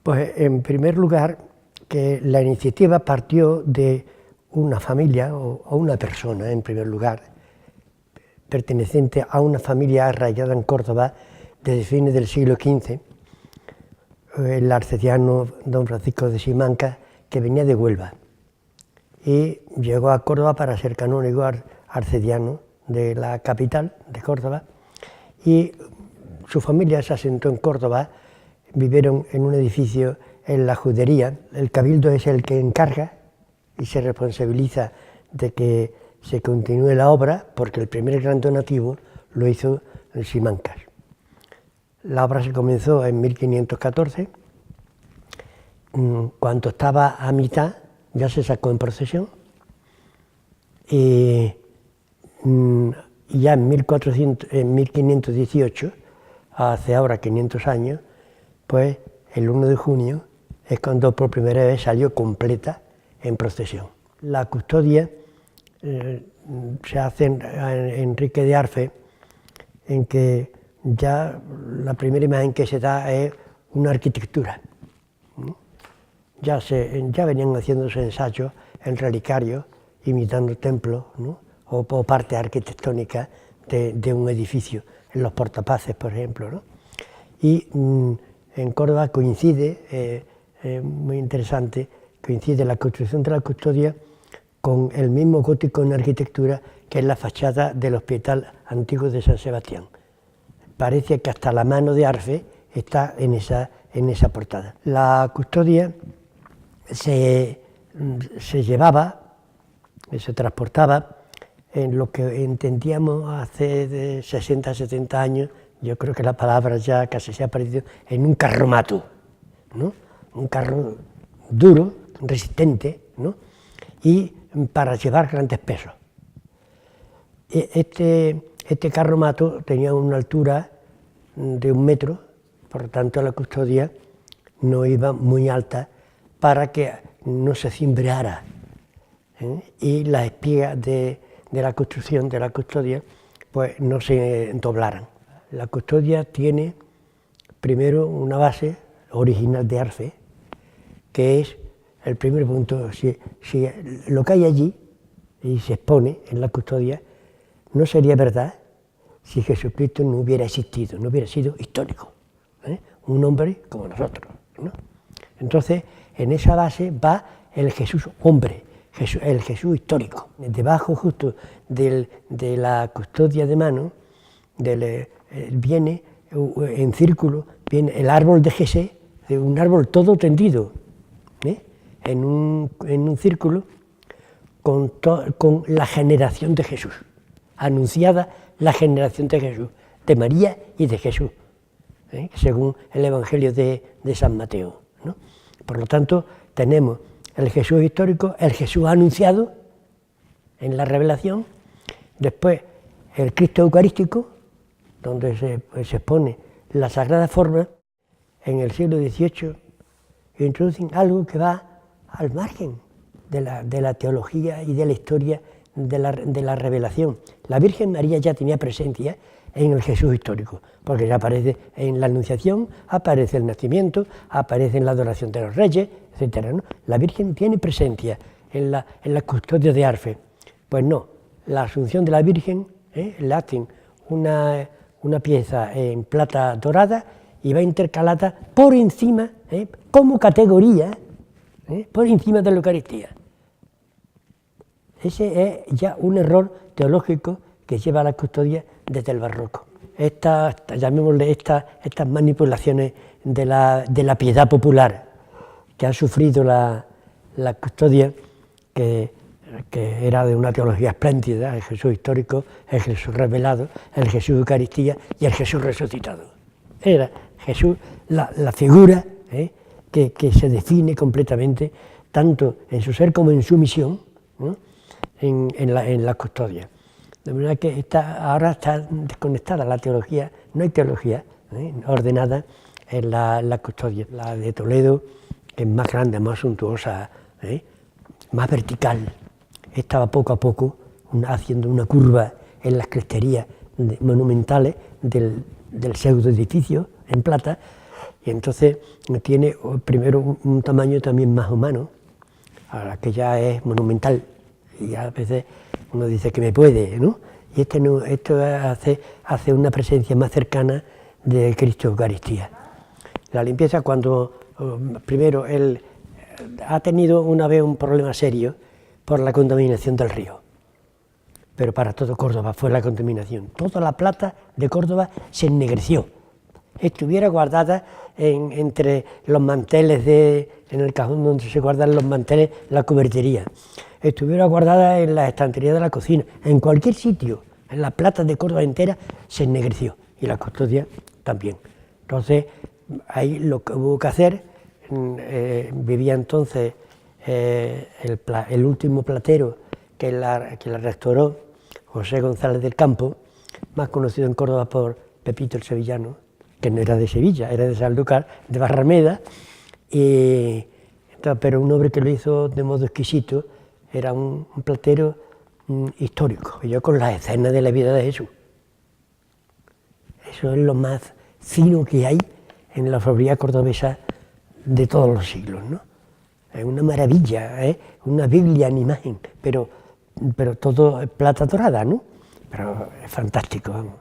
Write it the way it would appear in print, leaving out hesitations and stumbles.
Pues en primer lugar, que la iniciativa partió de una familia o una persona, en primer lugar, perteneciente a una familia arraigada en Córdoba desde fines del siglo XV, el arcediano don Francisco de Simancas, que venía de Huelva y llegó a Córdoba para ser canónigo arcediano de la capital de Córdoba, y su familia se asentó en Córdoba. Vivieron en un edificio en la judería. El cabildo es el que encarga y se responsabiliza de que se continúe la obra, porque el primer gran donativo lo hizo el Simancas. La obra se comenzó en 1514, cuando estaba a mitad ya se sacó en procesión, y ya en 1518, hace ahora 500 años, pues el 1 de junio es cuando por primera vez salió completa en procesión. La custodia se hace en Enrique de Arfe, en que ya la primera imagen que se da es una arquitectura. Ya venían haciéndose ensayos en relicarios, imitando templos, ¿no? o partes arquitectónicas de un edificio, en los portapaces, por ejemplo, ¿no? Y en Córdoba coincide, muy interesante, coincide la construcción de la custodia con el mismo gótico en arquitectura que es la fachada del Hospital Antiguo de San Sebastián. Parece que hasta la mano de Arfe está en esa portada. La custodia se llevaba, se transportaba en lo que entendíamos hace de 60, 70 años, yo creo que la palabra ya casi se ha perdido, en un carromato, ¿no? Un carro duro, resistente, ¿no? Y para llevar grandes pesos. Este carromato tenía una altura de 1 metro, por lo tanto la custodia no iba muy alta para que no se cimbreara, y las espigas de la construcción de la custodia pues no se doblaran. La custodia tiene primero una base original de Arfe, que es el primer punto. Si lo que hay allí y se expone en la custodia no sería verdad si Jesucristo no hubiera existido, no hubiera sido histórico, un hombre como nosotros, ¿no? Entonces, en esa base va el Jesús hombre, el Jesús histórico. Debajo justo de la custodia de mano viene en círculo, viene el árbol de Jesé, un árbol todo tendido, en un círculo con la generación de Jesús, anunciada la generación de Jesús, de María y de Jesús, según el Evangelio de San Mateo, ¿no? Por lo tanto, tenemos el Jesús histórico, el Jesús anunciado en la revelación, después el Cristo eucarístico, donde se expone la sagrada forma. En el siglo XVIII introducen algo que va al margen de la teología y de la historia de la revelación. La Virgen María ya tenía presencia en el Jesús histórico, porque ya aparece en la Anunciación, aparece el nacimiento, aparece en la adoración de los reyes, etc., ¿no? La Virgen tiene presencia en la custodia de Arfe. Pues no, la Asunción de la Virgen, le hacen una pieza en plata dorada y va intercalada por encima, como categoría, por encima de la Eucaristía. Ese es ya un error teológico que lleva a la custodia desde el barroco. Llamémosle estas manipulaciones de la piedad popular que ha sufrido la custodia, que era de una teología espléndida, el Jesús histórico, el Jesús revelado, el Jesús Eucaristía y el Jesús resucitado. Era Jesús la figura que se define completamente, tanto en su ser como en su misión, ¿no? en la custodia. De manera que ahora está desconectada la teología, no hay teología ordenada en la custodia. La de Toledo es más grande, más suntuosa, más vertical. Estaba poco a poco haciendo una curva en las cresterías monumentales del pseudo edificio en plata, Y entonces tiene primero un tamaño también más humano, ahora que ya es monumental, y ya a veces uno dice que me puede, ¿no? Y esto hace una presencia más cercana de Cristo Eucaristía. La limpieza cuando, primero, él ha tenido una vez un problema serio por la contaminación del río, pero para todo Córdoba fue la contaminación. Toda la plata de Córdoba se ennegreció, estuviera guardada entre los manteles, en el cajón donde se guardan los manteles, la cubertería, estuviera guardada en la estantería de la cocina, en cualquier sitio, en la plata de Córdoba entera se ennegreció, y la custodia también. Entonces, ahí lo que hubo que hacer, vivía entonces el último platero que la restauró, José González del Campo, más conocido en Córdoba por Pepito el Sevillano, que no era de Sevilla, era de Sanlúcar, de Barrameda, pero un hombre que lo hizo de modo exquisito, era un platero histórico, yo con las escenas de la vida de Jesús. Eso es lo más fino que hay en la orfebrería cordobesa de todos los siglos, ¿no? Es una maravilla, una Biblia en imagen, pero todo es plata dorada, ¿no? Pero es fantástico, vamos.